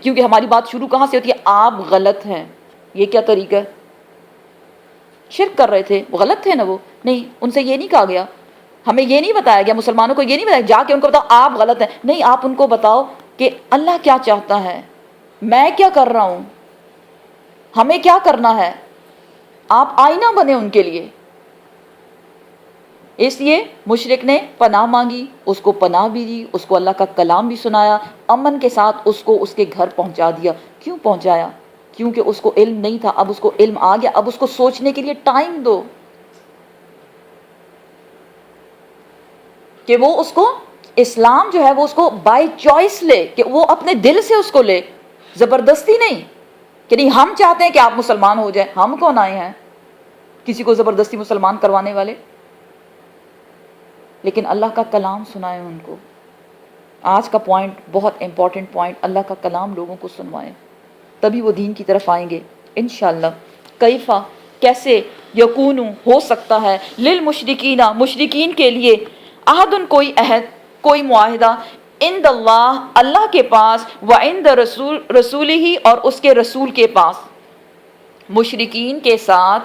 کیونکہ ہماری بات شروع کہاں سے ہوتی ہے؟ آپ غلط ہیں. یہ کیا طریقہ ہے؟ شرک کر رہے تھے، وہ غلط تھے نا، وہ نہیں، ان سے یہ نہیں کہا گیا، ہمیں یہ نہیں بتایا گیا، مسلمانوں کو یہ نہیں بتایا جا کے ان کو بتاؤ آپ غلط ہیں. نہیں، آپ ان کو بتاؤ کہ اللہ کیا چاہتا ہے، میں کیا کر رہا ہوں، ہمیں کیا کرنا ہے. آپ آئینہ بنے ان کے لیے. اس لیے مشرک نے پناہ مانگی، اس کو پناہ بھی دی، اس کو اللہ کا کلام بھی سنایا، امن کے ساتھ اس کو اس کے گھر پہنچا دیا. کیوں پہنچایا؟ کیونکہ اس کو علم نہیں تھا، اب اس کو علم آ گیا، اب اس کو سوچنے کے لیے ٹائم دو کہ وہ اس کو اسلام جو ہے وہ اس کو بائی چوائس لے، کہ وہ اپنے دل سے اس کو لے، زبردستی نہیں کہ نہیں ہم چاہتے ہیں کہ آپ مسلمان ہو جائیں. ہم کون آئے ہیں کسی کو زبردستی مسلمان کروانے والے؟ لیکن اللہ کا کلام سنائیں ان کو. آج کا پوائنٹ بہت امپورٹنٹ پوائنٹ، اللہ کا کلام لوگوں کو سنوائیں، تبھی وہ دین کی طرف آئیں گے انشاءاللہ. کیفا، کیسے، یکون، ہو سکتا ہے، للمشرکین، مشرکین کے لیے، عہد، کوئی عہد، کوئی معاہدہ، عند اللہ، اللہ کے پاس، وعند رسول ہی، اور اس کے رسول کے پاس. مشرکین کے ساتھ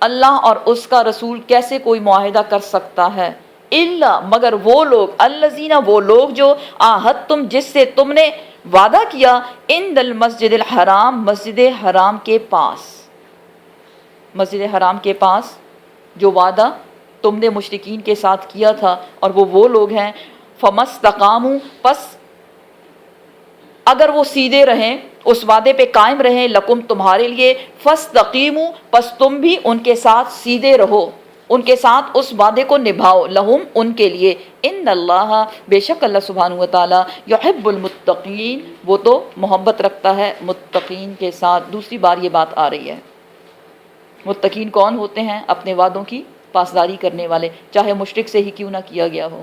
اللہ اور اس کا رسول کیسے کوئی معاہدہ کر سکتا ہے؟ الا، مگر وہ لوگ، الذین، وہ لوگ جو عاہدتم، جس سے تم نے وعدہ کیا، عند المسجد الحرام، مسجد حرام کے پاس. مسجد حرام کے پاس جو وعدہ تم نے مشرکین کے ساتھ کیا تھا، اور وہ لوگ ہیں، فمستقاموا، پس اگر وہ سیدھے رہیں، اس وعدے پہ قائم رہیں، لکم، تمہارے لیے، فاستقیموا، پس تم بھی ان کے ساتھ سیدھے رہو، ان کے ساتھ اس وعدے کو نبھاؤ، لہم، ان کے لیے، ان اللہ، بے شک اللہ سبحانہ وتعالی، یحب المتقین، وہ تو محبت رکھتا ہے متقین کے ساتھ. دوسری بار یہ بات آ رہی ہے. متقین کون ہوتے ہیں؟ اپنے وعدوں کی پاسداری کرنے والے، چاہے مشرک سے ہی کیوں نہ کیا گیا ہو.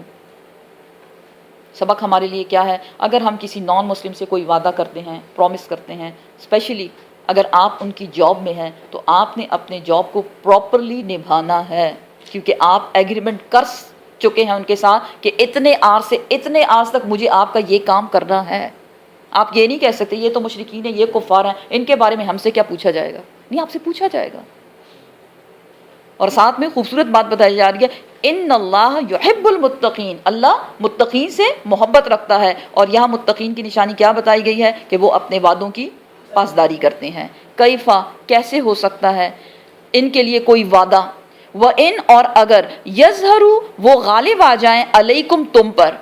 سبق ہمارے لیے کیا ہے؟ اگر ہم کسی نان مسلم سے کوئی وعدہ کرتے ہیں، پرومس کرتے ہیں، اسپیشلی اگر آپ ان کی جاب میں ہیں، تو آپ نے اپنے جاب کو پراپرلی نبھانا ہے، کیونکہ آپ ایگریمنٹ کر چکے ہیں ان کے ساتھ کہ اتنے آر سے اتنے آر تک مجھے آپ کا یہ کام کرنا ہے. آپ یہ نہیں کہہ سکتے یہ تو مشرکین ہیں، یہ کفار ہیں، ان کے بارے میں ہم سے کیا پوچھا جائے گا. نہیں، آپ سے پوچھا جائے گا. اور ساتھ میں خوبصورت بات بتائی جا رہی ہے، ان اللہ یحب المتقین، اللہ متقین سے محبت رکھتا ہے. اور یہاں متقین کی نشانی کیا بتائی گئی ہے؟ کہ وہ اپنے وعدوں کی پاسداری کرتے ہیں. کیفا، کیسے ہو سکتا ہے ان کے لیے کوئی وعدہ، وَإِنْ، اور اگر، یظہروا، وہ غالب آ جائیں، علیکم، تم پر،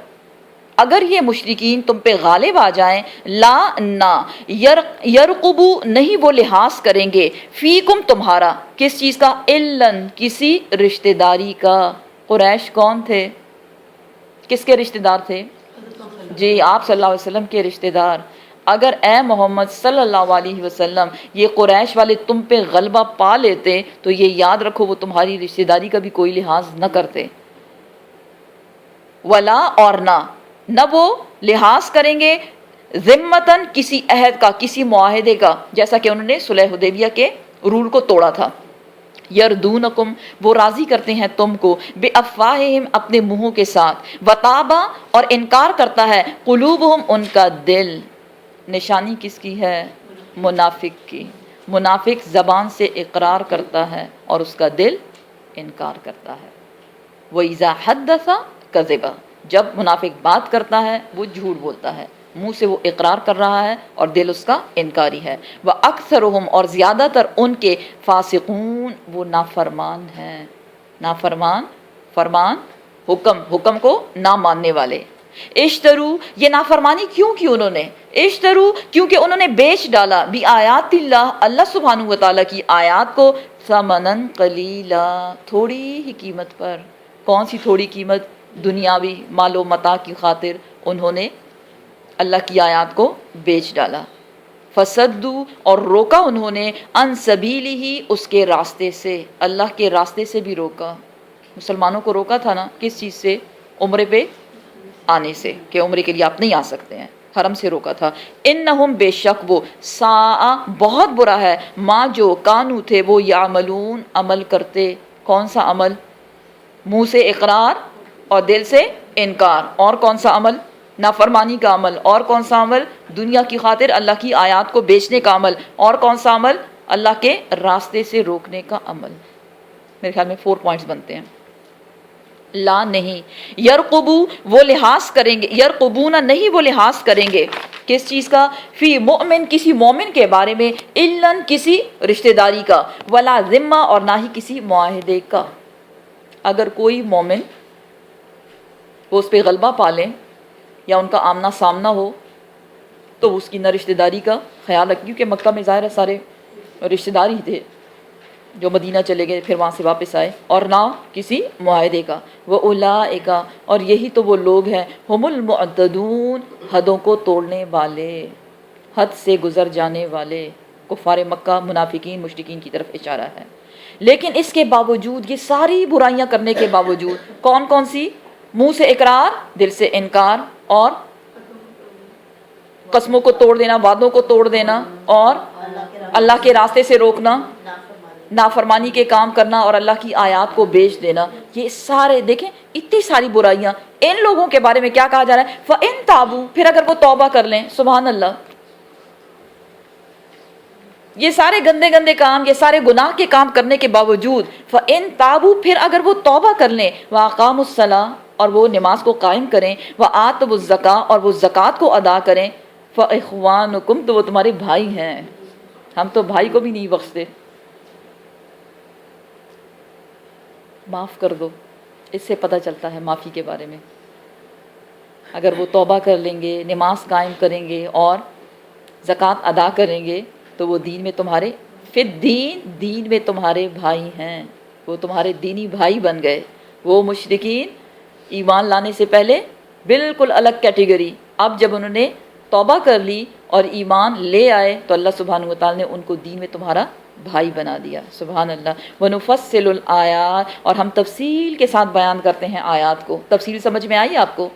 اگر یہ مشرکین تم پہ غالب آ جائیں، لا، نہ، یرقبو، نہیں وہ لحاظ کریں گے، فیکم، تمہارا، کس چیز کا؟ الن، کسی رشتہ داری کا. قریش کون تھے؟ کس کے رشتہ دار تھے؟ جی، آپ صلی اللہ علیہ وسلم کے رشتہ دار. اگر اے محمد صلی اللہ علیہ وسلم یہ قریش والے تم پہ غلبہ پا لیتے تو یہ یاد رکھو وہ تمہاری رشتہ داری کا بھی کوئی لحاظ نہ کرتے. ولا، اور نہ وہ لحاظ کریں گے، ذمتاً، کسی عہد کا، کسی معاہدے کا، جیسا کہ انہوں نے صلح حدیبیہ کے رول کو توڑا تھا. یردونکم، وہ راضی کرتے ہیں تم کو، بے افواہہم، اپنے منہوں کے ساتھ، وتابا، اور انکار کرتا ہے، قلوبہم، ان کا دل. نشانی کس کی ہے؟ منافق کی. منافق زبان سے اقرار کرتا ہے اور اس کا دل انکار کرتا ہے. وَإِذَا حَدَّثَ كَذِبَ، جب منافق بات کرتا ہے وہ جھوٹ بولتا ہے، منہ سے وہ اقرار کر رہا ہے اور دل اس کا انکاری ہے. وَأَكْثَرُهُمْ، اور زیادہ تر ان کے، فاسقون، وہ نافرمان ہیں. نافرمان، فرمان، حکم کو نہ ماننے والے. اشترو، یہ نافرمانی کیوں کی انہوں نے؟ اشترو، کیونکہ انہوں نے بیچ ڈالا، بھی آیات اللہ، اللہ سبحانہ وتعالیٰ کی آیات کو، ثمناً قلیلا، تھوڑی ہی قیمت پر. کون سی تھوڑی قیمت؟ دنیاوی مال و متاع کی خاطر انہوں نے اللہ کی آیات کو بیچ ڈالا. فصدو، اور روکا انہوں نے، عن سبیلہ، اس کے راستے سے، اللہ کے راستے سے بھی روکا. مسلمانوں کو روکا تھا نا کس چیز سے؟ عمرے پہ آنے سے، کہ عمرے کے لیے آپ نہیں آ سکتے ہیں، حرم سے روکا تھا. انہم، بے شک وہ، ساء، بہت برا ہے، ما، جو، کانو تھے وہ، یعملون، عمل کرتے. کون سا عمل؟ منہ سے اقرار اور دل سے انکار. اور کون سا عمل؟ نافرمانی کا عمل. اور کون سا عمل؟ دنیا کی خاطر اللہ کی آیات کو بیچنے کا عمل. اور کون سا عمل؟ اللہ کے راستے سے روکنے کا عمل. میرے خیال میں 4 پوائنٹس بنتے ہیں. لا نہیں، یرقبو وہ لحاظ کریں گے، یرقبونا نہیں وہ لحاظ کریں گے کس چیز کا؟ فی مؤمن کسی مومن کے بارے میں، الاً کسی رشتہ داری کا، ولا ذمہ اور نہ ہی کسی معاہدے کا. اگر کوئی مومن وہ اس پہ غلبہ پالیں یا ان کا آمنا سامنا ہو تو اس کی نہ رشتہ داری کا خیال رکھیں، کیونکہ مکہ میں ظاہر ہے سارے رشتہ دار ہی تھے جو مدینہ چلے گئے پھر وہاں سے واپس آئے، اور نہ کسی معاہدے کا. وَأُولَٰئِکَ اور یہی تو وہ لوگ ہیں، ہم المعتدون حدوں کو توڑنے والے، حد سے گزر جانے والے. کفار مکہ، منافقین، مشرکین کی طرف اشارہ ہے. لیکن اس کے باوجود، یہ ساری برائیاں کرنے کے باوجود، کون کون سی؟ منہ سے اقرار، دل سے انکار، اور قسموں کو توڑ دینا، وعدوں کو توڑ دینا، اور اللہ کے راستے سے روکنا، نافرمانی کے کام کرنا، اور اللہ کی آیات کو بیچ دینا. یہ سارے دیکھیں اتنی ساری برائیاں. ان لوگوں کے بارے میں کیا کہا جا رہا ہے؟ فَإِن تَابُوا پھر اگر وہ توبہ کر لیں. سبحان اللہ. یہ سارے گندے گندے کام، یہ سارے گناہ کے کام کرنے کے باوجود فَإِن تَابُوا پھر اگر وہ توبہ کر لیں، وَأَقَامُوا الصَّلَاةَ اور وہ نماز کو قائم کریں، وَآتَوُا الزَّكَاةَ اور وہ زکوٰۃ کو ادا کریں، فَإِخْوَانُكُمْ تو وہ تمہارے بھائی ہیں. ہم تو بھائی کو بھی نہیں بخشتے. معاف کر دو، اس سے پتہ چلتا ہے معافی کے بارے میں. اگر وہ توبہ کر لیں گے، نماز قائم کریں گے اور زکوٰۃ ادا کریں گے تو وہ دین میں تمہارے فی الدین، دین میں تمہارے بھائی ہیں. وہ تمہارے دینی بھائی بن گئے. وہ مشرکین ایمان لانے سے پہلے بالکل الگ کیٹیگری، اب جب انہوں نے توبہ کر لی اور ایمان لے آئے تو اللہ سبحانہ وتعالی نے ان کو دین میں تمہارا بھائی بنا دیا. سبحان اللہ. وَنُفَصِّلُ الْآيَاتِ اور ہم تفصیل کے ساتھ بیان کرتے ہیں آیات کو. تفصیل سمجھ میں آئی آپ کو؟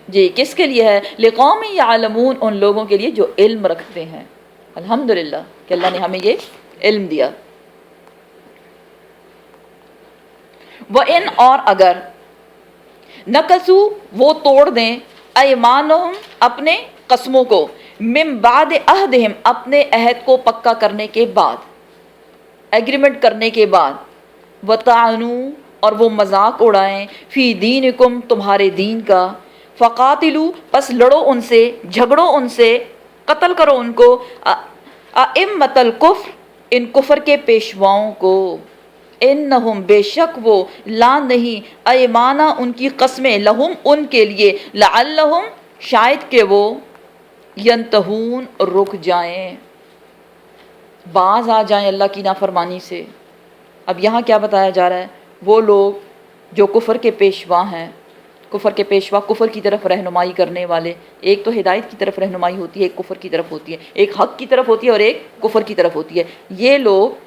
جی. کس کے لیے ہے؟ لِقَوْمٍ يَعْلَمُونَ ان لوگوں کے لیے جو علم رکھتے ہیں. الحمدللہ کہ اللہ نے ہمیں یہ علم دیا. وَإِنْ اور اگر نَقَصُوا وہ توڑ دیں، ایمانہم اپنے قسموں کو، من بعد عہدہم اپنے عہد کو پکا کرنے کے بعد، ایگریمنٹ کرنے کے بعد، وَطَعَنُوا اور وہ مذاق اڑائیں، فی دینکم تمہارے دین کا، فقاتلوا پس لڑو ان سے، جھگڑو ان سے، قتل کرو ان کو، ائمۃ الکفر ان کفر کے پیشواؤں کو، انہم بے شک وہ، لا نہیں، ایمانہ ان کی قسمیں، لہم ان کے لیے، لعلہم شاید کہ وہ، ینتہون رک جائیں، باز آ جائیں اللہ کی نافرمانی سے. اب یہاں کیا بتایا جا رہا ہے؟ وہ لوگ جو کفر کے پیشوا ہیں، کفر کے پیشوا کفر کی طرف رہنمائی کرنے والے، ایک تو ہدایت کی طرف رہنمائی ہوتی ہے، ایک کفر کی طرف ہوتی ہے، ایک حق کی طرف ہوتی ہے اور ایک کفر کی طرف ہوتی ہے. یہ لوگ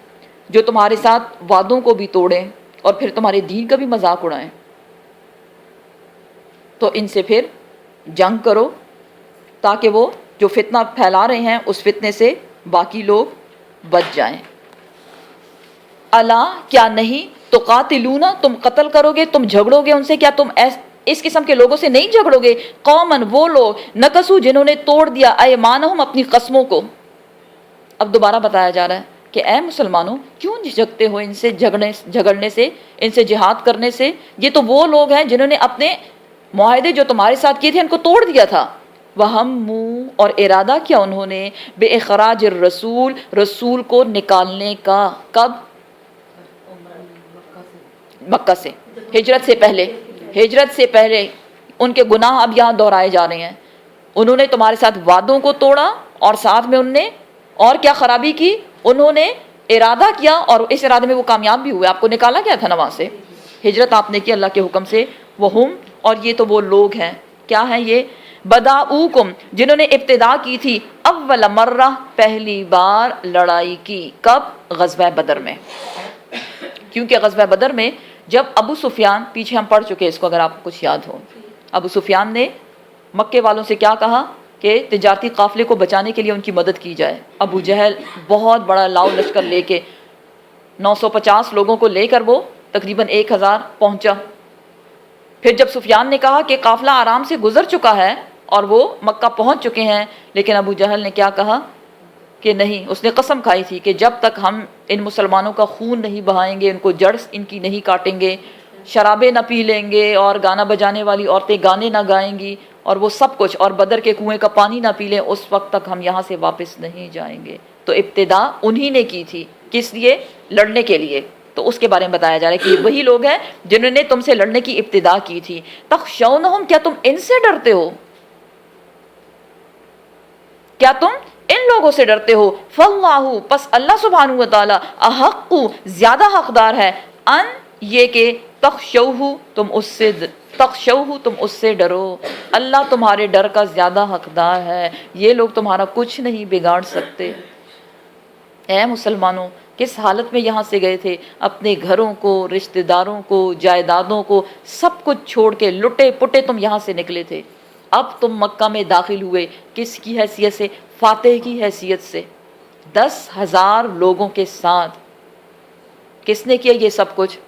جو تمہارے ساتھ وعدوں کو بھی توڑیں اور پھر تمہارے دین کا بھی مذاق اڑائیں، تو ان سے پھر جنگ کرو تاکہ وہ جو فتنہ پھیلا رہے ہیں اس فتنے سے باقی لوگ بچ جائیں. الا کیا نہیں، تو قاتلون تم قتل کرو گے، تم جھگڑو گے ان سے، کیا تم اس قسم کے لوگوں سے نہیں جھگڑو گے؟ قومن وہ لوگ، نقصوا جنہوں نے توڑ دیا، ایمانہم اپنی قسموں کو. اب دوبارہ بتایا جا رہا ہے کہ اے مسلمانوں کیوں جھگڑتے ہو ان سے، جھگڑنے سے، ان سے جہاد کرنے سے؟ یہ تو وہ لوگ ہیں جنہوں نے اپنے معاہدے جو تمہارے ساتھ کیے تھے ان کو توڑ دیا تھا. وَهَمُّوا اور ارادہ کیا انہوں نے، بِإِخْرَاجِ الرَّسُولِ رسول کو نکالنے کا. کب؟ مکہ سے، ہجرت سے پہلے. ہجرت سے پہلے ان کے گناہ اب یہاں دہرائے جا رہے ہیں. انہوں نے تمہارے ساتھ وعدوں کو توڑا اور ساتھ میں انہوں نے اور کیا خرابی کی؟ انہوں نے ارادہ کیا اور اس ارادے میں وہ کامیاب بھی ہوئے. آپ کو نکالا کیا تھا نا وہاں سے، ہجرت آپ نے کی اللہ کے حکم سے. وہم اور یہ تو وہ لوگ ہیں، کیا ہیں یہ؟ بداؤکم جنہوں نے ابتدا کی تھی، اول مرہ پہلی بار لڑائی کی. کب؟ غزوہ بدر میں. کیونکہ غزوہ بدر میں جب ابو سفیان، پیچھے ہم پڑھ چکے اس کو اگر آپ کو کچھ یاد ہو، ابو سفیان نے مکے والوں سے کیا کہا کہ تجارتی قافلے کو بچانے کے لیے ان کی مدد کی جائے. ابو جہل بہت بڑا لاؤ لشکر لے کے 950 لوگوں کو لے کر وہ تقریباً 1000 پہنچا. پھر جب سفیان نے کہا کہ قافلہ آرام سے گزر چکا ہے اور وہ مکہ پہنچ چکے ہیں، لیکن ابو جہل نے کیا کہا کہ نہیں، اس نے قسم کھائی تھی کہ جب تک ہم ان مسلمانوں کا خون نہیں بہائیں گے، ان کو جڑ ان کی نہیں کاٹیں گے، شرابیں نہ پی لیں گے، اور گانا بجانے والی عورتیں گانے نہ گائیں گی، اور وہ سب کچھ، اور بدر کے کنویں کا پانی نہ پی لیں، اس وقت تک ہم یہاں سے واپس نہیں جائیں گے۔ تو ابتدا انہی نے کی تھی، کس لیے؟ لڑنے کے لیے۔ تو اس کے بارے میں بتایا جا رہا ہے کہ وہی لوگ ہیں جنہوں نے تم سے لڑنے کی ابتدا کی تھی۔ تخشونہم، کیا تم ان سے ڈرتے ہو؟ کیا تم ان لوگوں سے ڈرتے ہو؟ فاللہ، پس اللہ سبحانہ و تعالی، احق، زیادہ حقدار ہے، ان یہ کہ تخشوہ، تم اس سے ڈرو۔ اللہ تمہارے ڈر کا زیادہ حقدار ہے، یہ لوگ تمہارا کچھ نہیں بگاڑ سکتے۔ اے مسلمانوں، کس حالت میں یہاں سے گئے تھے؟ اپنے گھروں کو، رشتہ داروں کو، جائیدادوں کو، سب کچھ چھوڑ کے لٹے پٹے تم یہاں سے نکلے تھے۔ اب تم مکہ میں داخل ہوئے، کس کی حیثیت سے؟ فاتح کی حیثیت سے، 10,000 لوگوں کے ساتھ۔ کس نے کیا یہ سب کچھ؟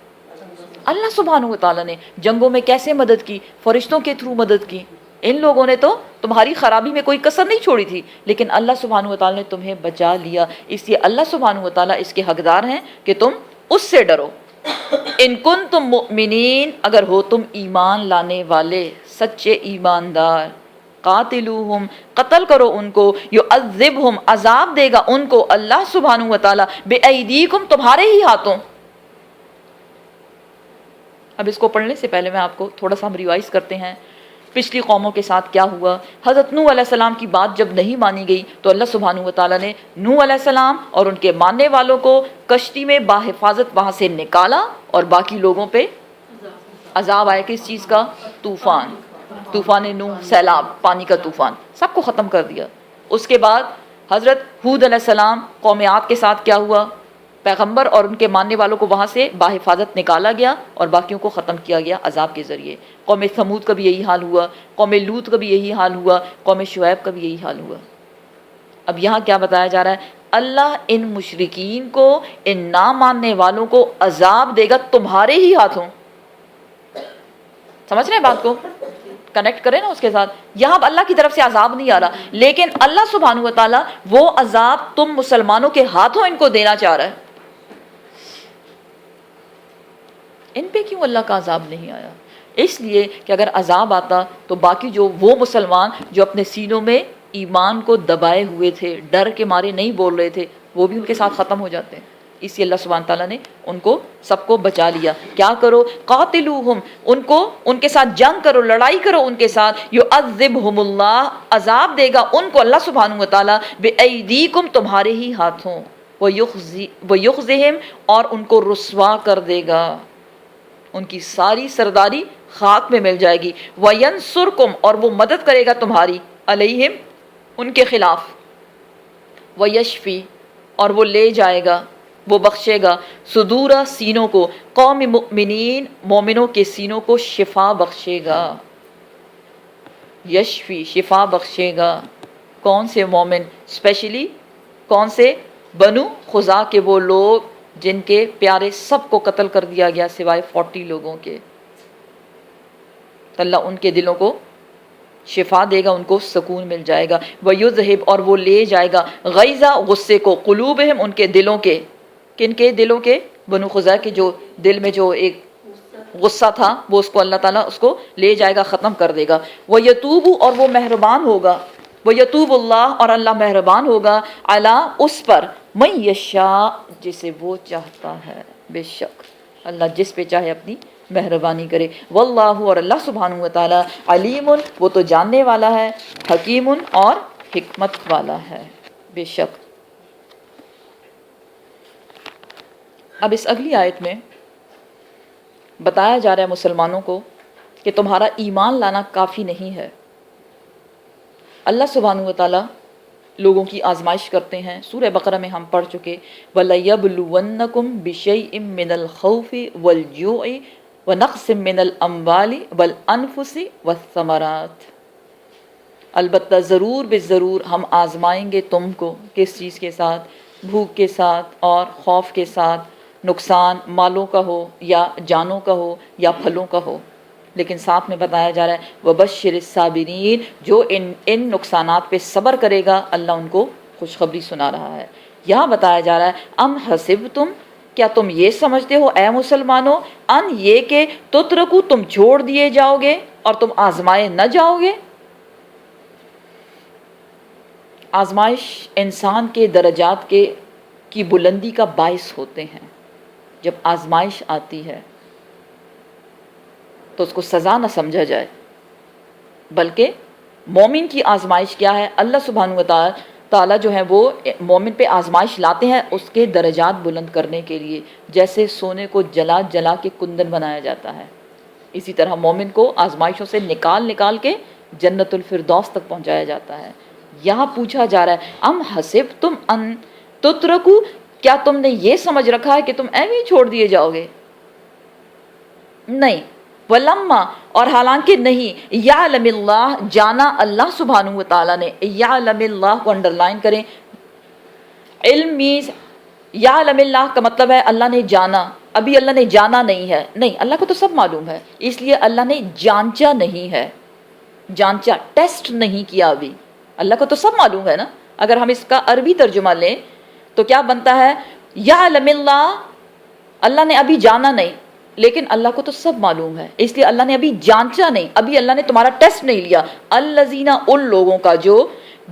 اللہ سبحانہ و تعالیٰ نے۔ جنگوں میں کیسے مدد کی؟ فرشتوں کے تھرو مدد کی۔ ان لوگوں نے تو تمہاری خرابی میں کوئی کسر نہیں چھوڑی تھی، لیکن اللہ سبحانہ و تعالیٰ نے تمہیں بچا لیا، اس لیے اللہ سبحانہ و تعالیٰ اس کے حقدار ہیں کہ تم اس سے ڈرو۔ ان کنتم مؤمنین، اگر ہو تم ایمان لانے والے، سچے ایماندار، قاتلوہم، قتل کرو ان کو، یعذبہم، عذاب دے گا ان کو اللہ سبحانہ و تعالیٰ، بِأَیْدِیکم، تمہارے ہی ہاتھوں۔ اب اس کو پڑھنے سے پہلے میں آپ کو تھوڑا سا ہم ریوائز کرتے ہیں پچھلی قوموں کے ساتھ کیا ہوا۔ حضرت نوح علیہ السلام کی بات جب نہیں مانی گئی تو اللہ سبحانہ و تعالیٰ نے نوح علیہ السلام اور ان کے ماننے والوں کو کشتی میں باحفاظت وہاں سے نکالا، اور باقی لوگوں پہ عذاب آیا، کس چیز کا؟ طوفان، طوفان نوح، سیلاب، پانی کا طوفان، سب کو ختم کر دیا۔ اس کے بعد حضرت ہود علیہ السلام، قوم عاد کے ساتھ کیا ہوا؟ پیغمبر اور ان کے ماننے والوں کو وہاں سے باحفاظت نکالا گیا اور باقیوں کو ختم کیا گیا عذاب کے ذریعے۔ قوم ثمود کا بھی یہی حال ہوا، قوم لوط کا بھی یہی حال ہوا، قوم شعیب کا بھی یہی حال ہوا۔ اب یہاں کیا بتایا جا رہا ہے؟ اللہ ان مشرکین کو، ان نہ ماننے والوں کو عذاب دے گا تمہارے ہی ہاتھوں۔ سمجھ رہے ہیں بات کو؟ کنیکٹ کریں نا اس کے ساتھ۔ یہاں اللہ کی طرف سے عذاب نہیں آ رہا، لیکن اللہ سبحانہ و تعالیٰ وہ عذاب تم مسلمانوں کے ہاتھوں ان کو دینا چاہ رہا ہے۔ ان پہ کیوں اللہ کا عذاب نہیں آیا؟ اس لیے کہ اگر عذاب آتا تو باقی جو وہ مسلمان جو اپنے سینوں میں ایمان کو دبائے ہوئے تھے، ڈر کے مارے نہیں بول رہے تھے، وہ بھی ان کے ساتھ ختم ہو جاتے ہیں۔ اس لیے اللہ سبحانہ تعالیٰ نے ان کو سب کو بچا لیا۔ کیا کرو؟ قاتلوہم، ان کے ساتھ جنگ کرو، لڑائی کرو ان کے ساتھ، یعذبہم اللہ، عذاب دے گا ان کو اللہ سبحانہ و تعالیٰ، بِأَیْدِیکم، تمہارے ہی ہاتھوں، وَیُخْزِہِم، اور ان کو رسوا کر دے گا، ان کی ساری سرداری خاک میں مل جائے گی۔ وَینصُرکم، اور وہ مدد کرے گا تمہاری، علیہم، ان کے خلاف، وَیشفی، اور وہ لے جائے گا، وہ بخشے گا، صدورہ، سینوں کو، قوم مؤمنین، مومنوں کے سینوں کو شفا بخشے گا۔ یشفی، شفا بخشے گا، کون سے مومن؟ اسپیشلی کون سے؟ بنو خزاع کے وہ لوگ جن کے پیارے سب کو قتل کر دیا گیا سوائے 40 لوگوں کے۔ تو اللہ ان کے دلوں کو شفا دے گا، ان کو سکون مل جائے گا۔ وَيُذْهِبْ، اور وہ لے جائے گا، غیظ، غصے کو، قلوبہم، ان کے دلوں کے۔ کن کے دلوں کے؟ بنو خزاع کے جو دل میں جو ایک غصہ تھا، وہ اس کو اللہ تعالیٰ اس کو لے جائے گا، ختم کر دے گا۔ وَيَتُوبُ، اور وہ مہربان ہوگا، وَيَتُوبُ اللہ، اور اللہ مہربان ہوگا، علی، اس پر، مَن یشاء، جسے وہ چاہتا ہے، بے شک اللہ جس پہ چاہے اپنی مہربانی کرے۔ واللہ، اور اللہ سبحانہ و تعالیٰ، علیم، وہ تو جاننے والا ہے، حکیم، اور حکمت والا ہے، بے شک۔ اب اس اگلی آیت میں بتایا جا رہا ہے مسلمانوں کو کہ تمہارا ایمان لانا کافی نہیں ہے۔ اللہ سبحانہ و تعالیٰ لوگوں کی آزمائش کرتے ہیں۔ سورہ بقرہ میں ہم پڑھ چکے، وَلَيَبْلُوَنَّكُمْ بِشَيْءٍ مِّنَ الْخَوْفِ وَالْجُوعِ وَنَقْصٍ مِّنَ الْأَمْوَالِ وَالْأَنفُسِ وَالثَّمَرَاتِ، البتہ ضرور بے ضرور ہم آزمائیں گے تم کو، کس چیز کے ساتھ؟ بھوک کے ساتھ اور خوف کے ساتھ، نقصان مالوں کا ہو یا جانوں کا ہو یا پھلوں کا ہو۔ لیکن ساتھ میں بتایا جا رہا ہے وبشر الصابرین، جو ان نقصانات پہ صبر کرے گا اللہ ان کو خوشخبری سنا رہا ہے۔ یہاں بتایا جا رہا ہے ام حسبتم، کیا تم یہ سمجھتے ہو اے مسلمانوں، ان یہ کہ تترکو تم چھوڑ دیے جاؤ گے اور تم آزمائے نہ جاؤ گے۔ آزمائش انسان کے درجات کی بلندی کا باعث ہوتے ہیں۔ جب آزمائش آتی ہے تو اس کو سزا نہ سمجھا جائے، بلکہ مومن کی آزمائش کیا ہے، اللہ سبحانہ و تعالیٰ جو ہے وہ مومن پہ آزمائش لاتے ہیں اس کے درجات بلند کرنے کے لیے، جیسے سونے کو جلا جلا کے کندن بنایا جاتا ہے، اسی طرح مومن کو آزمائشوں سے نکال کے جنت الفردوس تک پہنچایا جاتا ہے۔ یہاں پوچھا جا رہا ہے ام حسبتم ان تترکو، کیا تم نے یہ سمجھ رکھا ہے کہ تم ایویں ہی چھوڑ دیے جاؤ گے؟ نہیں، ولما، اور حالانکہ نہیں، یعلم اللہ، جانا اللہ سبحانہ و تعالیٰ نے، یعلم اللہ کو انڈرلائن کریں، علم میز یعلم اللہ کا مطلب ہے اللہ نے جانا، ابھی اللہ نے جانا نہیں ہے، نہیں، اللہ کو تو سب معلوم ہے، اس لیے اللہ نے جانچا نہیں ہے، جانچا ٹیسٹ نہیں کیا ابھی، اللہ کو تو سب معلوم ہے نا۔ اگر ہم اس کا عربی ترجمہ لیں تو کیا بنتا ہے، یعلم اللہ، اللہ نے ابھی جانا نہیں، لیکن اللہ کو تو سب معلوم ہے، اس لیے اللہ نے ابھی جانچا نہیں، ابھی اللہ نے تمہارا ٹیسٹ نہیں لیا۔ الذین، ان لوگوں کا جو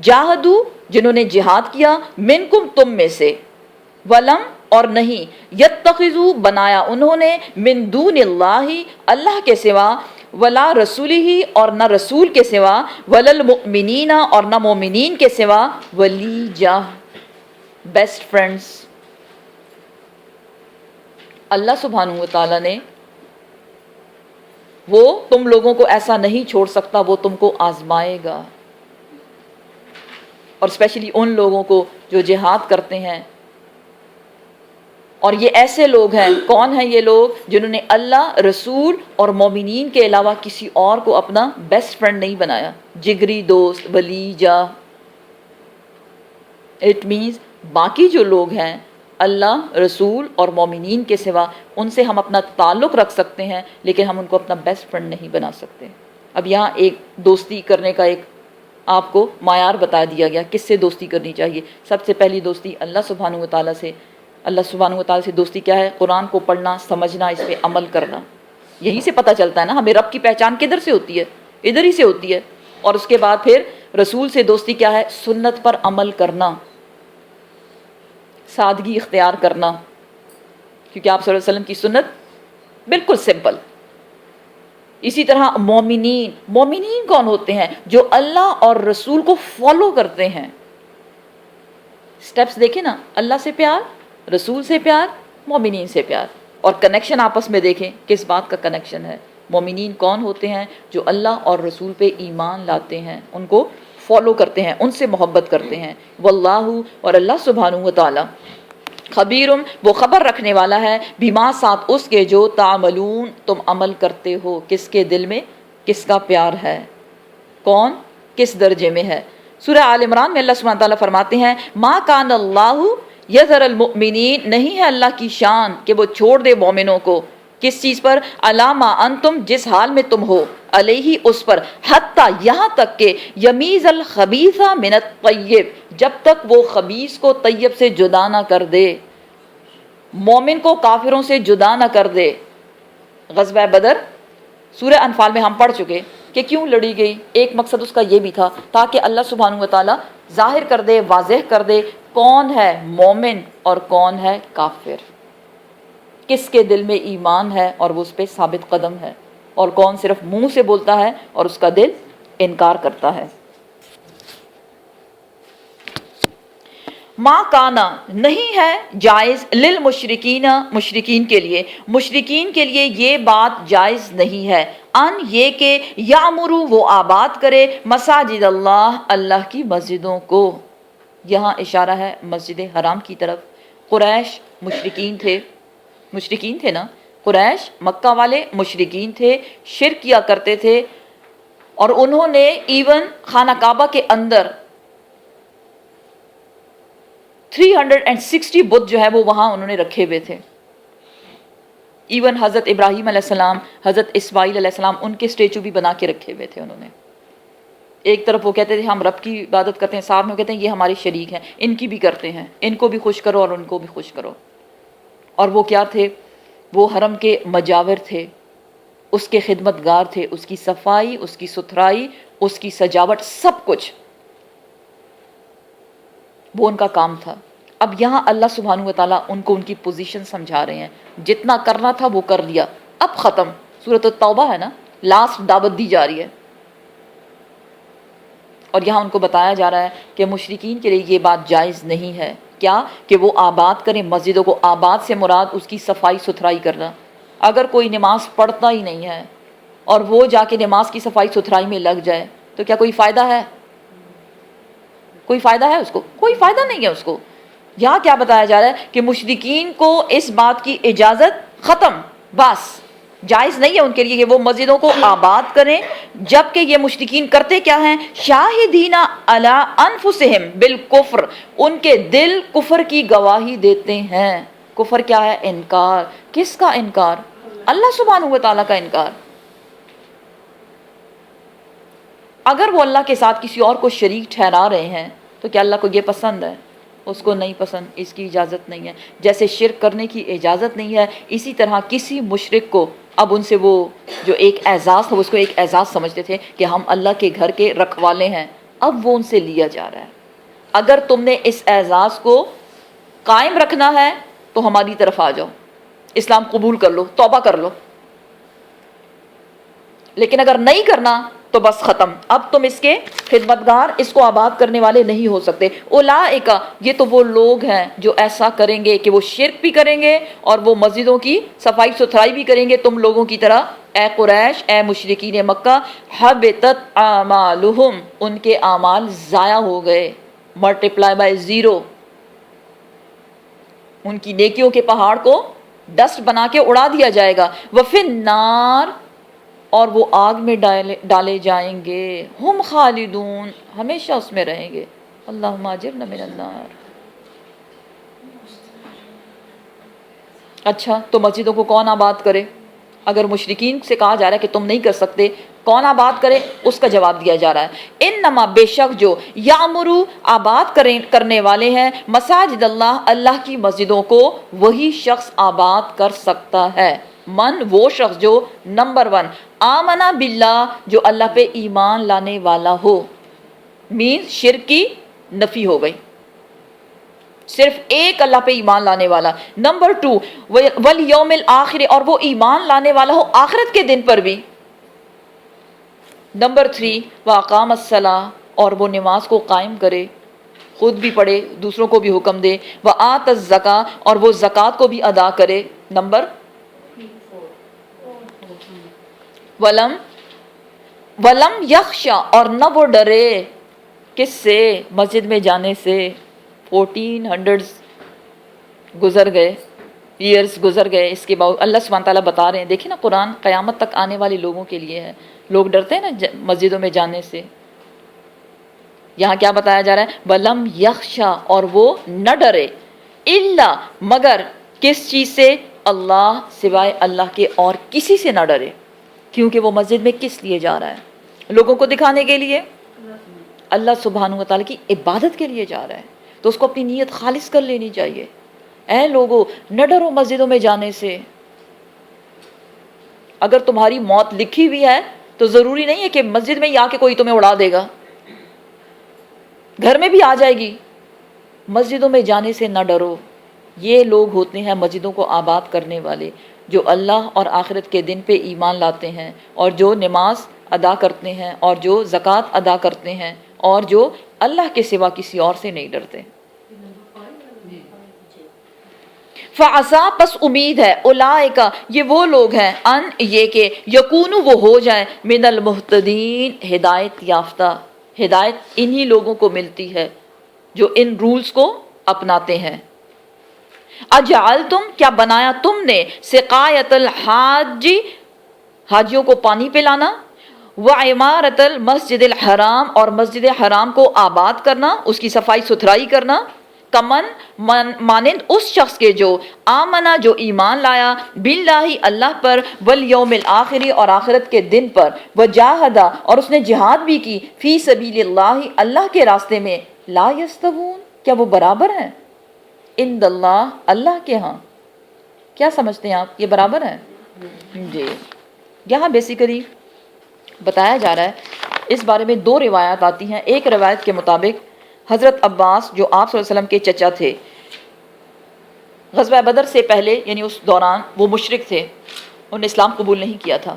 جاہدو، جنہوں نے جہاد کیا، منکم، تم میں سے، ولم، اور نہیں، یتخذو، بنایا انہوں نے، من دون اللہ، اللہ کے سوا، ولا رسولہ، اور نہ رسول کے سوا، وللمؤمنین، اور نہ مومنین کے سوا، ولیجہ، بیسٹ فرینڈز۔ اللہ سبحانہ و تعالیٰ نے وہ تم لوگوں کو ایسا نہیں چھوڑ سکتا، وہ تم کو آزمائے گا، اور اسپیشلی ان لوگوں کو جو جہاد کرتے ہیں۔ اور یہ ایسے لوگ ہیں، کون ہیں یہ لوگ؟ جنہوں نے اللہ، رسول اور مومنین کے علاوہ کسی اور کو اپنا بیسٹ فرینڈ نہیں بنایا، جگری دوست، ولیجہ۔ اٹ مینز باقی جو لوگ ہیں اللہ، رسول اور مومنین کے سوا، ان سے ہم اپنا تعلق رکھ سکتے ہیں، لیکن ہم ان کو اپنا بیسٹ فرینڈ نہیں بنا سکتے۔ اب یہاں ایک دوستی کرنے کا ایک آپ کو معیار بتا دیا گیا، کس سے دوستی کرنی چاہیے۔ سب سے پہلی دوستی اللہ سبحانہ و تعالیٰ سے۔ اللہ سبحانہ و تعالیٰ سے دوستی کیا ہے؟ قرآن کو پڑھنا، سمجھنا، اس پہ عمل کرنا۔ یہیں سے پتہ چلتا ہے نا ہمیں رب کی پہچان کدھر سے ہوتی ہے، ادھر ہی سے ہوتی ہے۔ اور اس کے بعد پھر رسول سے دوستی کیا ہے؟ سنت پر عمل کرنا، سادگی اختیار کرنا، کیونکہ آپ صلی اللہ علیہ وسلم کی سنت بالکل سمپل۔ اسی طرح مومنین کون ہوتے ہیں؟ جو اللہ اور رسول کو فالو کرتے ہیں۔ سٹیپس دیکھیں نا، اللہ سے پیار، رسول سے پیار، مومنین سے پیار، اور کنیکشن آپس میں دیکھیں کس بات کا کنیکشن ہے۔ مومنین کون ہوتے ہیں؟ جو اللہ اور رسول پہ ایمان لاتے ہیں، ان کو فالو کرتے ہیں، ان سے محبت کرتے ہیں۔ واللہ، اور اللہ سبحانہ و تعالی، خبیرم، وہ خبر رکھنے والا ہے، بما، ساتھ اس کے، جو تعملون، تم عمل کرتے ہو۔ کس کے دل میں کس کا پیار ہے، کون کس درجے میں ہے۔ سورہ آل عمران میں اللہ سبحانہ تعالیٰ فرماتے ہیں ما کان اللہ یذر المؤمنین، نہیں ہے اللہ کی شان کہ وہ چھوڑ دے مومنوں کو، کس چیز پر؟ علامہ انتم، جس حال میں تم ہو، علیہ، اس پر، حتیٰ، یہاں تک کہ یمیز الخبیث من الطیب، جب تک وہ خبیث کو طیب سے جدا نہ کر دے، مومن کو کافروں سے جدا نہ کر دے۔ غزوہ بدر سورہ انفال میں ہم پڑھ چکے کہ کیوں لڑی گئی، ایک مقصد اس کا یہ بھی تھا تاکہ اللہ سبحانہ و تعالیٰ ظاہر کر دے، واضح کر دے کون ہے مومن اور کون ہے کافر، کس کے دل میں ایمان ہے اور وہ اس پہ ثابت قدم ہے، اور کون صرف منہ سے بولتا ہے اور اس کا دل انکار کرتا ہے۔ ما کانا، نہیں ہے جائز، للمشرکین، مشرکین کے لیے، مشرکین کے لیے یہ بات جائز نہیں ہے، ان، یہ کہ یامرو، وہ آباد کرے، مساجد اللہ، اللہ کی مسجدوں کو۔ یہاں اشارہ ہے مسجد حرام کی طرف۔ قریش مشرکین تھے نا، قریش مکہ والے مشرکین تھے، شرک کیا کرتے تھے، اور انہوں نے ایون خانہ کعبہ کے اندر 360 بت جو ہے وہ وہاں انہوں نے رکھے ہوئے تھے۔ ایون حضرت ابراہیم علیہ السلام، حضرت اسماعیل علیہ السلام، ان کے اسٹیچو بھی بنا کے رکھے ہوئے تھے انہوں نے. ایک طرف وہ کہتے تھے ہم رب کی عبادت کرتے ہیں، ساتھ میں وہ کہتے ہیں یہ ہمارے شریک ہیں، ان کی بھی کرتے ہیں، ان کو بھی خوش کرو اور ان کو بھی خوش کرو. اور وہ کیا تھے؟ وہ حرم کے مجاور تھے، اس کے خدمت گار تھے، اس کی صفائی، اس کی ستھرائی، اس کی سجاوٹ، سب کچھ وہ ان کا کام تھا. اب یہاں اللہ سبحانہ و تعالیٰ ان کو ان کی پوزیشن سمجھا رہے ہیں. جتنا کرنا تھا وہ کر لیا، اب ختم. سورۃ التوبہ ہے نا، لاسٹ دعوت دی جا رہی ہے. اور یہاں ان کو بتایا جا رہا ہے کہ مشرکین کے لیے یہ بات جائز نہیں ہے. کیا؟ کہ وہ آباد کریں مسجدوں کو. آباد سے مراد اس کی صفائی ستھرائی کرنا. اگر کوئی نماز پڑھتا ہی نہیں ہے اور وہ جا کے نماز کی صفائی ستھرائی میں لگ جائے تو کیا کوئی فائدہ ہے؟ کوئی فائدہ ہے اس کو؟ کوئی فائدہ نہیں ہے اس کو. یہاں کیا بتایا جا رہا ہے کہ مشرکین کو اس بات کی اجازت ختم، بس جائز نہیں ہے ان کے لیے کہ وہ مسجدوں کو آباد کریں. جبکہ یہ مشرکین کرتے کیا ہیں؟ شاہدین علی انفسہم بالکفر، ان کے دل کفر کی گواہی دیتے ہیں. کفر کیا ہے؟ انکار. کس کا انکار؟ اللہ سبحانہ و تعالیٰ کا انکار. اگر وہ اللہ کے ساتھ کسی اور کو شریک ٹھہرا رہے ہیں تو کیا اللہ کو یہ پسند ہے؟ اس کو نہیں پسند، اس کی اجازت نہیں ہے. جیسے شرک کرنے کی اجازت نہیں ہے، اسی طرح کسی مشرک کو اب ان سے وہ جو ایک اعزاز تھا، اس کو ایک اعزاز سمجھتے تھے کہ ہم اللہ کے گھر کے رکھوالے ہیں، اب وہ ان سے لیا جا رہا ہے. اگر تم نے اس اعزاز کو قائم رکھنا ہے تو ہماری طرف آ جاؤ، اسلام قبول کر لو، توبہ کر لو. لیکن اگر نہیں کرنا تو بس ختم. اب تم اس کے خدمتگار، اس کو آباد کرنے والے نہیں ہو سکتے. اولئک، یہ تو وہ لوگ ہیں جو ایسا کریں گے کہ وہ شرک بھی کریں گے اور وہ مسجدوں کی صفائی ستھرائی بھی کریں گے تم لوگوں کی طرح. اے قریش، اے مشرکین مکہ، حبطت اعمالہم، ان کے اعمال ضائع ہو گئے، ملٹیپلائی بائی 0. ان کی نیکیوں کے پہاڑ کو ڈسٹ بنا کے اڑا دیا جائے گا. وفی النار، اور وہ آگ میں ڈالے جائیں گے. ہم خالدون، ہمیشہ اس میں رہیں گے. اللہم اجرنا من النار. اچھا، تو مسجدوں کو کون آباد کرے؟ اگر مشرکین سے کہا جا رہا ہے کہ تم نہیں کر سکتے، کون آباد کرے؟ اس کا جواب دیا جا رہا ہے انما، بے شک جو یامرو آباد کرنے والے ہیں مساجد اللہ، اللہ کی مسجدوں کو وہی شخص آباد کر سکتا ہے. من، وہ شخص جو نمبر 1 آمنا باللہ، جو اللہ پہ ایمان لانے والا ہو. مینز شرک کی نفی ہو گئی، صرف ایک اللہ پہ ایمان لانے والا. نمبر 2 والیوم الآخر، اور وہ ایمان لانے والا ہو آخرت کے دن پر بھی. نمبر 3 واقام الصلاۃ، اور وہ نماز کو قائم کرے، خود بھی پڑھے، دوسروں کو بھی حکم دے. وآت الزکاۃ، اور وہ زکوٰۃ کو بھی ادا کرے. نمبر ولم یخشا، اور نہ وہ ڈرے. کس سے؟ مسجد میں جانے سے. 1400 گزر گئے، ایئرز گزر گئے، اس کے بعد اللہ سبحانہ تعالیٰ بتا رہے ہیں. دیکھیں نا، قرآن قیامت تک آنے والے لوگوں کے لیے ہے. لوگ ڈرتے ہیں نا مسجدوں میں جانے سے. یہاں کیا بتایا جا رہا ہے؟ ولم یخشا، اور وہ نہ ڈرے. الا، مگر کس چیز سے؟ اللہ، سوائے اللہ کے اور کسی سے نہ ڈرے. کیونکہ وہ مسجد میں کس لیے جا رہا ہے؟ لوگوں کو دکھانے کے لیے؟ اللہ سبحانہ و تعالیٰ کی عبادت کے لیے جا رہا ہے. تو اس کو اپنی نیت خالص کر لینی چاہیے. اے لوگو، نہ ڈرو مسجدوں میں جانے سے. اگر تمہاری موت لکھی ہوئی ہے تو ضروری نہیں ہے کہ مسجد میں ہی آ کے کوئی تمہیں اڑا دے گا، گھر میں بھی آ جائے گی. مسجدوں میں جانے سے نہ ڈرو. یہ لوگ ہوتے ہیں مسجدوں کو آباد کرنے والے، جو اللہ اور آخرت کے دن پہ ایمان لاتے ہیں، اور جو نماز ادا کرتے ہیں، اور جو زکوٰۃ ادا کرتے ہیں، اور جو اللہ کے سوا کسی اور سے نہیں ڈرتے. فعسا، پس امید ہے، اولئک، یہ وہ لوگ ہیں، ان، یہ کہ یکونو، وہ ہو جائیں، من المہتدین، ہدایت یافتہ. ہدایت انہی لوگوں کو ملتی ہے جو ان رولز کو اپناتے ہیں. اجعلتم، کیا بنایا تم نے، سقایت الحاج، حاجیوں کو پانی پلانا، وعمارت المسجد الحرام، اور مسجد حرام کو آباد کرنا، اس کی صفائی ستھرائی کرنا. کمن مانند اس شخص کے جو آمنا جو ایمان لایا باللہ اللہ پر والیوم الآخری اور آخرت کے دن پر وجاہدا اور اس نے جہاد بھی کی فی سبیل اللہ اللہ کے راستے میں لا یستوون کیا وہ برابر ہیں عند اللہ اللہ کے ہاں کیا سمجھتے ہیں آپ یہ برابر ہیں جی یہاں بیسیکلی بتایا جا رہا ہے اس بارے میں دو روایات آتی ہیں ایک روایت کے مطابق حضرت عباس جو آپ صلی اللہ علیہ وسلم کے چچا تھے غزوہ بدر سے پہلے یعنی اس دوران وہ مشرک تھے انہوں نے اسلام قبول نہیں کیا تھا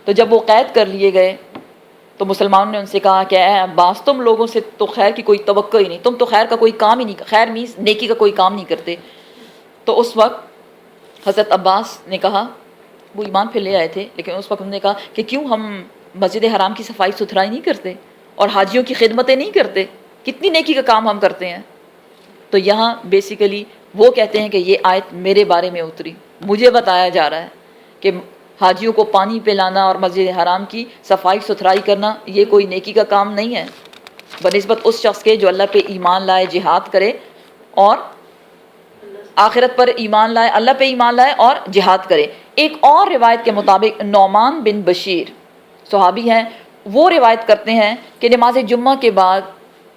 تو جب وہ قید کر لیے گئے تو مسلمانوں نے ان سے کہا کہ اے عباس تم لوگوں سے تو خیر کی کوئی توقع ہی نہیں تم تو خیر کا کوئی کام ہی نہیں خیر مینس نیکی کا کوئی کام نہیں کرتے تو اس وقت حضرت عباس نے کہا وہ ایمان پہ لے آئے تھے لیکن اس وقت انہوں نے کہا کہ کیوں ہم مسجد حرام کی صفائی ستھرائی نہیں کرتے اور حاجیوں کی خدمتیں نہیں کرتے کتنی نیکی کا کام ہم کرتے ہیں تو یہاں بیسیکلی وہ کہتے ہیں کہ یہ آیت میرے بارے میں اتری مجھے بتایا جا رہا ہے کہ حاجیوں کو پانی پلانا اور مسجد حرام کی صفائی ستھرائی کرنا یہ کوئی نیکی کا کام نہیں ہے بنسبت اس شخص کے جو اللہ پہ ایمان لائے جہاد کرے اور آخرت پر ایمان لائے اللہ پہ ایمان لائے اور جہاد کرے ایک اور روایت کے مطابق نعمان بن بشیر صحابی ہیں وہ روایت کرتے ہیں کہ نماز جمعہ کے بعد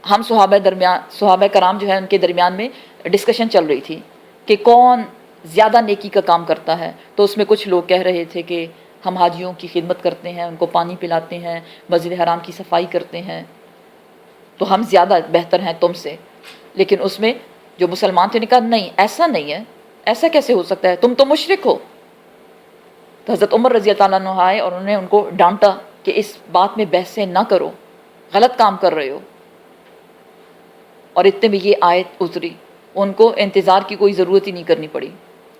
ہم صحابہ کرام جو ہے ان کے درمیان میں ڈسکشن چل رہی تھی کہ کون زیادہ نیکی کا کام کرتا ہے تو اس میں کچھ لوگ کہہ رہے تھے کہ ہم حاجیوں کی خدمت کرتے ہیں ان کو پانی پلاتے ہیں مسجد حرام کی صفائی کرتے ہیں تو ہم زیادہ بہتر ہیں تم سے لیکن اس میں جو مسلمان تھے نے کہا نہیں ایسا نہیں ہے ایسا کیسے ہو سکتا ہے تم تو مشرک ہو تو حضرت عمر رضی اللہ عنہ آئے اور انہوں نے ان کو ڈانٹا کہ اس بات میں بحثیں نہ کرو غلط کام کر رہے ہو اور اتنے میں یہ آیت اتری ان کو انتظار کی کوئی ضرورت ہی نہیں کرنی پڑی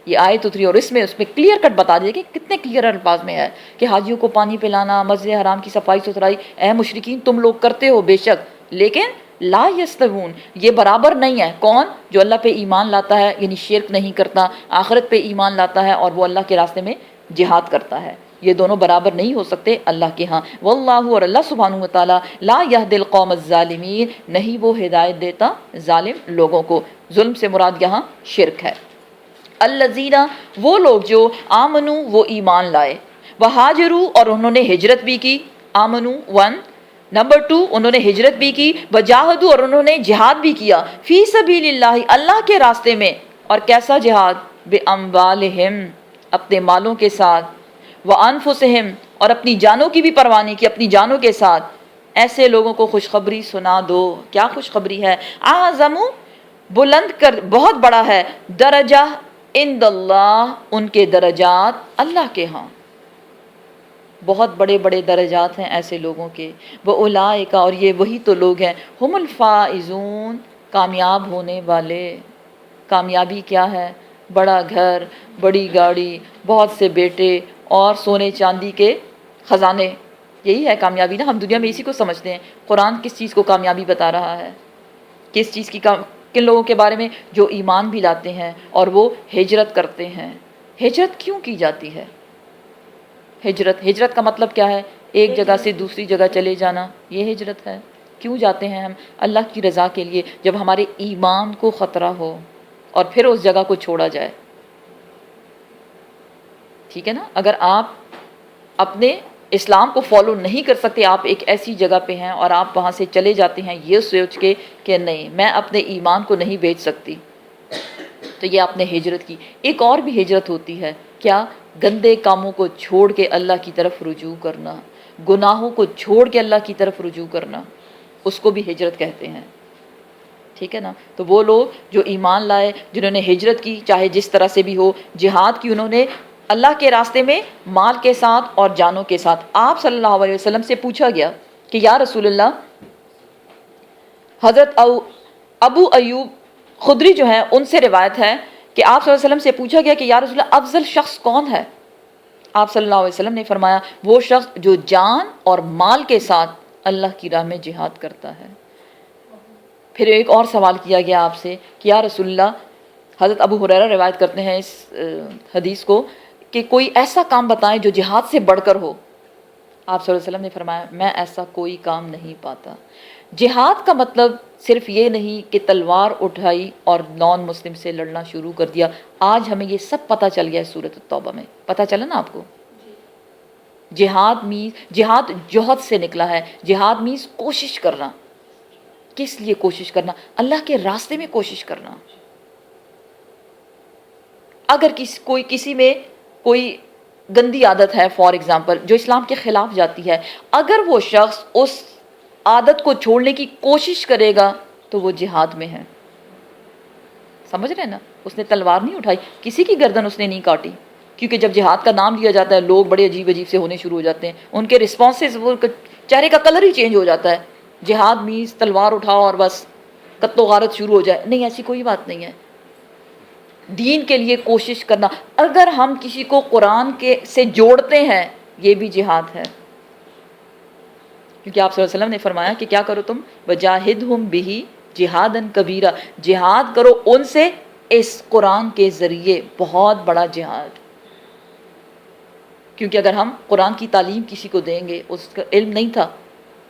یہ آیت اتری اور اس میں کلیئر کٹ بتا دیا کہ کتنے کلیئر الفاظ میں ہے کہ حاجیوں کو پانی پلانا مسجد حرام کی صفائی ستھرائی اے مشرکین تم لوگ کرتے ہو بے شک لیکن لا یستوون یہ برابر نہیں ہے کون جو اللہ پہ ایمان لاتا ہے یعنی شرک نہیں کرتا آخرت پہ ایمان لاتا ہے اور وہ اللہ کے راستے میں جہاد کرتا ہے یہ دونوں برابر نہیں ہو سکتے اللہ کے ہاں واللہ اور اللہ سبحانہ و تعالی لا یہدی القوم الظالمین نہیں وہ ہدایت دیتا ظالم لوگوں کو ظلم سے مراد یہاں شرک ہے الذین وہ لوگ جو آمنو وہ ایمان لائے وہاجروا اور انہوں نے ہجرت بھی کی آمنو 1 نمبر 2 انہوں نے ہجرت بھی کی وجاہدوا اور انہوں نے جہاد بھی کیا فی سبیل اللہ اللہ کے راستے میں اور کیسا جہاد باموالہم اپنے مالوں کے ساتھ وانفسہم اور اپنی جانوں کی بھی پرواہ نہیں کی اپنی جانوں کے ساتھ ایسے لوگوں کو خوشخبری سنا دو کیا خوشخبری ہے اعظم بلند کر بہت بڑا ہے درجہ عند اللہ ان کے درجات اللہ کے ہاں بہت بڑے بڑے درجات ہیں ایسے لوگوں کے وَأُولَٰئِکَ اور یہ وہی تو لوگ ہیں ہم الفائزون کامیاب ہونے والے کامیابی کیا ہے بڑا گھر بڑی گاڑی بہت سے بیٹے اور سونے چاندی کے خزانے یہی ہے کامیابی نا ہم دنیا میں اسی کو سمجھتے ہیں قرآن کس چیز کو کامیابی بتا رہا ہے کس چیز کی کن لوگوں کے بارے میں جو ایمان بھی لاتے ہیں اور وہ ہجرت کرتے ہیں ہجرت کیوں کی جاتی ہے ہجرت کا مطلب کیا ہے ایک جگہ سے دوسری جگہ چلے جانا یہ ہجرت ہے کیوں جاتے ہیں ہم اللہ کی رضا کے لیے جب ہمارے ایمان کو خطرہ ہو اور پھر اس جگہ کو چھوڑا جائے ٹھیک ہے نا اگر آپ اپنے اسلام کو فالو نہیں کر سکتے آپ ایک ایسی جگہ پہ ہیں اور آپ وہاں سے چلے جاتے ہیں یہ سوچ کے کہ نہیں میں اپنے ایمان کو نہیں بیچ سکتی تو یہ آپ نے ہجرت کی ایک اور بھی ہجرت ہوتی ہے کیا گندے کاموں کو چھوڑ کے اللہ کی طرف رجوع کرنا گناہوں کو چھوڑ کے اللہ کی طرف رجوع کرنا اس کو بھی ہجرت کہتے ہیں ٹھیک ہے نا تو وہ لوگ جو ایمان لائے جنہوں نے ہجرت کی چاہے جس طرح سے بھی ہو جہاد کی انہوں نے اللہ کے راستے میں مال کے ساتھ اور جانوں کے ساتھ آپ صلی اللہ علیہ وسلم سے پوچھا گیا کہ یا رسول اللہ حضرت ابو ایوب خدری جو ہیں ان سے روایت ہے کہ آپ صلی اللہ علیہ وسلم سے پوچھا گیا کہ یا رسول اللہ افضل شخص کون ہے آپ صلی اللہ علیہ وسلم نے فرمایا وہ شخص جو جان اور مال کے ساتھ اللہ کی راہ میں جہاد کرتا ہے پھر ایک اور سوال کیا گیا آپ سے کہ یا رسول اللہ حضرت ابو ہریرہ روایت کرتے ہیں اس حدیث کو کہ کوئی ایسا کام بتائیں جو جہاد سے بڑھ کر ہو آپ صلی اللہ علیہ وسلم نے فرمایا میں ایسا کوئی کام نہیں پاتا جہاد کا مطلب صرف یہ نہیں کہ تلوار اٹھائی اور نان مسلم سے لڑنا شروع کر دیا. آج ہمیں یہ سب پتہ چل گیا ہے سورۃ التوبہ میں. پتہ چلا نا آپ کو؟ جہاد جوہد سے نکلا ہے. جہاد مینس کوشش کرنا. کس لیے کوشش کرنا؟ اللہ کے راستے میں کوشش کرنا. اگر کسی میں کوئی گندی عادت ہے فار ایگزامپل جو اسلام کے خلاف جاتی ہے، اگر وہ شخص اس عادت کو چھوڑنے کی کوشش کرے گا تو وہ جہاد میں ہے. سمجھ رہے ہیں نا؟ اس نے تلوار نہیں اٹھائی، کسی کی گردن اس نے نہیں کاٹی، کیونکہ جب جہاد کا نام لیا جاتا ہے لوگ بڑے عجیب عجیب سے ہونے شروع ہو جاتے ہیں، ان کے رسپانسز، وہ چہرے کا کلر ہی چینج ہو جاتا ہے. جہاد مینس تلوار اٹھاؤ اور بس قتل و غارت شروع ہو جائے. نہیں، ایسی کوئی بات نہیں ہے. دین کے لیے کوشش کرنا. اگر ہم کسی کو قرآن سے جوڑتے ہیں یہ بھی جہاد ہے، کیونکہ آپ صلی اللہ علیہ وسلم نے فرمایا کہ کیا کرو تم؟ وجاہدہم بہ جہادا کبیرا، جہاد کرو ان سے اس قرآن کے ذریعے، بہت بڑا جہاد. کیونکہ اگر ہم قرآن کی تعلیم کسی کو دیں گے، اس کا علم نہیں تھا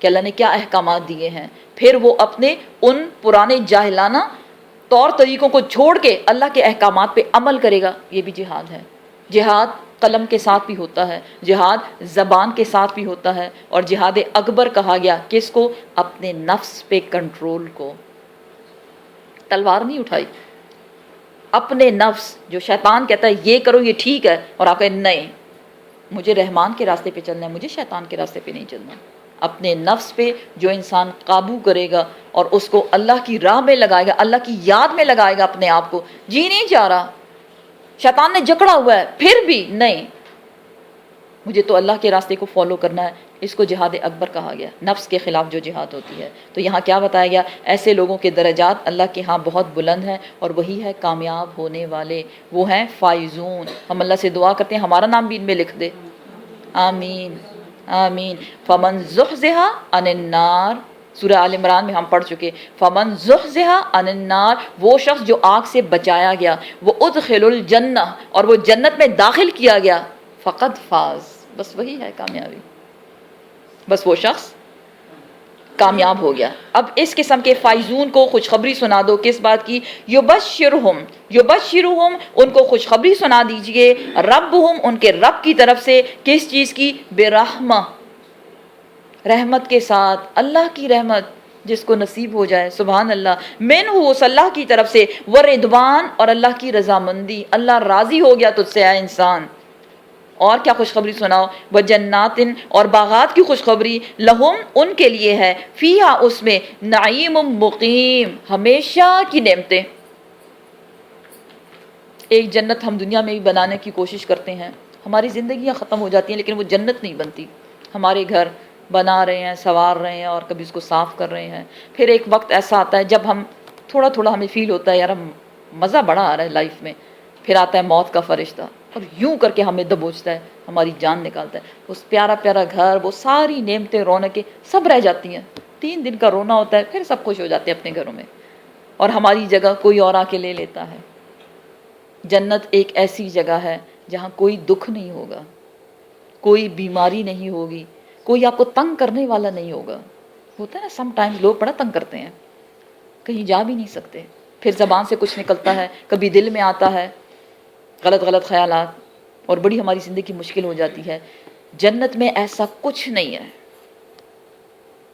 کہ اللہ نے کیا احکامات دیے ہیں، پھر وہ اپنے ان پرانے جاہلانہ طور طریقوں کو چھوڑ کے اللہ کے احکامات پہ عمل کرے گا، یہ بھی جہاد ہے. جہاد قلم کے ساتھ بھی ہوتا ہے، جہاد زبان کے ساتھ بھی ہوتا ہے، اور جہاد اکبر کہا گیا کس کو؟ اپنے نفس پہ کنٹرول کو. تلوار نہیں اٹھائی، اپنے نفس، جو شیطان کہتا ہے یہ کرو یہ ٹھیک ہے، اور آپ کہیں نہیں مجھے رحمان کے راستے پہ چلنا ہے، مجھے شیطان کے راستے پہ نہیں چلنا. اپنے نفس پہ جو انسان قابو کرے گا اور اس کو اللہ کی راہ میں لگائے گا، اللہ کی یاد میں لگائے گا اپنے آپ کو، جی نہیں چاہ رہا، شیطان نے جکڑا ہوا ہے، پھر بھی نہیں، مجھے تو اللہ کے راستے کو فالو کرنا ہے، اس کو جہاد اکبر کہا گیا. نفس کے خلاف جو جہاد ہوتی ہے. تو یہاں کیا بتایا گیا؟ ایسے لوگوں کے درجات اللہ کے ہاں بہت بلند ہیں، اور وہی ہے کامیاب ہونے والے، وہ ہیں فائزون. ہم اللہ سے دعا کرتے ہیں ہمارا نام بھی ان میں لکھ دے. آمین آمین. فمن زحزح عن النار، سورہ آل عمران میں ہم پڑھ چکے. فمن زحزح عن النار، وہ شخص جو آگ سے بچایا گیا، وہ ادخل الجنہ، اور وہ جنت میں داخل کیا گیا، فقد فاز، بس وہی ہے کامیابی، بس وہ شخص کامیاب ہو گیا. اب اس قسم کے فائزون کو خوشخبری سنا دو. کس بات کی؟ یبشرہم، یبشرہم، ان کو خوشخبری سنا دیجئے، ربہم، ان کے رب کی طرف سے. کس چیز کی؟ برحمہ، رحمت کے ساتھ، اللہ کی رحمت جس کو نصیب ہو جائے، سبحان اللہ. منہ، اس اللہ کی طرف سے، ورضوان، اور اللہ کی رضامندی، اللہ راضی ہو گیا تجھ سے اے انسان. اور کیا خوشخبری سناؤ؟ وجنات، اور باغات کی خوشخبری، لہم، ان کے لیے ہے، فیہا، اس میں، نعیم مقیم، ہمیشہ کی نعمتیں. ایک جنت ہم دنیا میں بھی بنانے کی کوشش کرتے ہیں، ہماری زندگیاں ختم ہو جاتی ہیں لیکن وہ جنت نہیں بنتی. ہمارے گھر بنا رہے ہیں، سنوار رہے ہیں، اور کبھی اس کو صاف کر رہے ہیں. پھر ایک وقت ایسا آتا ہے جب ہم تھوڑا تھوڑا ہمیں فیل ہوتا ہے یار ہم مزہ بڑا آ رہا ہے لائف میں. پھر آتا ہے موت کا فرشتہ اور یوں کر کے ہمیں دبوچتا ہے، ہماری جان نکالتا ہے. اس پیارا پیارا گھر، وہ ساری نعمتیں، رونقیں سب رہ جاتی ہیں. 3 دن کا رونا ہوتا ہے، پھر سب خوش ہو جاتے ہیں اپنے گھروں میں، اور ہماری جگہ کوئی اور آ کے لے لیتا ہے. جنت ایک ایسی جگہ ہے جہاں کوئی دکھ نہیں ہوگا، کوئی بیماری نہیں ہوگی، کوئی آپ کو تنگ کرنے والا نہیں ہوگا. ہوتا ہے نا سم ٹائمز لوگ بڑا تنگ کرتے ہیں، کہیں جا بھی نہیں سکتے، پھر زبان سے کچھ نکلتا ہے، کبھی دل میں آتا ہے غلط غلط خیالات، اور بڑی ہماری زندگی مشکل ہو جاتی ہے. جنت میں ایسا کچھ نہیں ہے.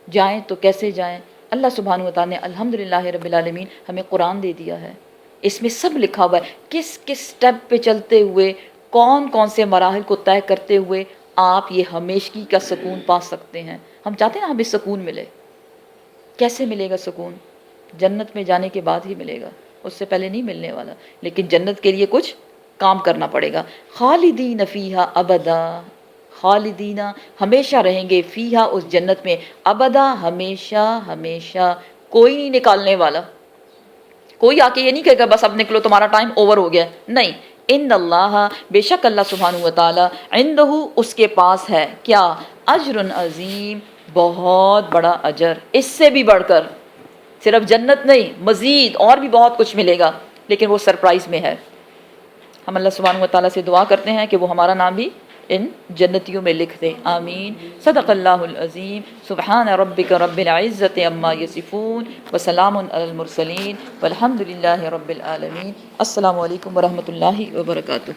جائیں تو کیسے جائیں؟ اللہ سبحانہ و تعالیٰ نے الحمدللہ رب العالمین ہمیں قرآن دے دیا ہے، اس میں سب لکھا ہوا ہے، کس کس سٹیپ پہ چلتے ہوئے، کون کون سے مراحل کو طے کرتے ہوئے آپ یہ ہمیشگی کا سکون پا سکتے ہیں. ہم چاہتے ہیں نا ہمیں سکون ملے. کیسے ملے گا سکون؟ جنت میں جانے کے بعد ہی ملے گا، اس سے پہلے نہیں ملنے والا. لیکن جنت کے لیے کچھ کام کرنا پڑے گا. خالدین فیہا ابدا، خالدین، ہمیشہ رہیں گے، فیہا، اس جنت میں، ابدا، ہمیشہ ہمیشہ، کوئی نہیں نکالنے والا. کوئی آ کے یہ نہیں کہے گا بس اب نکلو تمہارا ٹائم اوور ہو گیا، نہیں. ان اللہ، بے شک اللہ سبحانہ و تعالی، عندہ، اس کے پاس ہے کیا؟ اجر عظیم، بہت بڑا اجر. اس سے بھی بڑھ کر صرف جنت نہیں، مزید اور بھی بہت کچھ ملے گا، لیکن وہ سرپرائز میں ہے. ہم اللہ سبحانہ و تعالیٰ سے دعا کرتے ہیں کہ وہ ہمارا نام بھی ان جنتیوں میں لکھ دیں، آمین۔ صدق اللہ العظیم۔ سبحان ربک رب العزت عما یصفون وسلام علی المرسلین والحمد للہ رب العالمین۔ السلام علیکم ورحمۃ اللہ وبرکاتہ۔